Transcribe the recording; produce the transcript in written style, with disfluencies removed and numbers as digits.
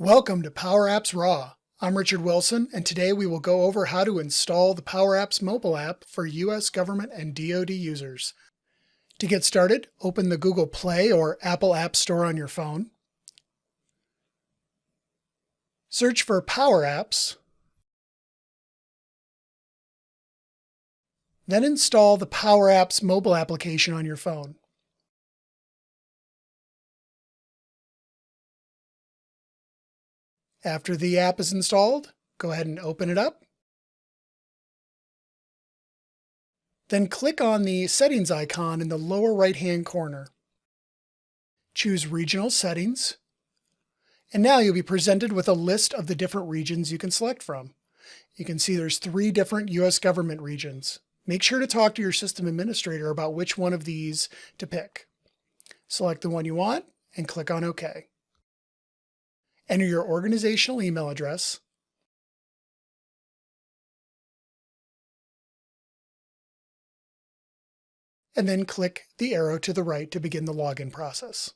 Welcome to PowerApps Raw. I'm Richard Wilson, and today we will go over how to install the PowerApps mobile app for U.S. government and DoD users. To get started, open the Google Play or Apple App Store on your phone. Search for PowerApps. Then install the PowerApps mobile application on your phone. After the app is installed, go ahead and open it up. Then click on the settings icon in the lower right-hand corner. Choose Regional Settings. And now you'll be presented with a list of the different regions you can select from. You can see there's 3 different U.S. government regions. Make sure to talk to your system administrator about which one of these to pick. Select the one you want and click on OK. Enter your organizational email address, and then click the arrow to the right to begin the login process.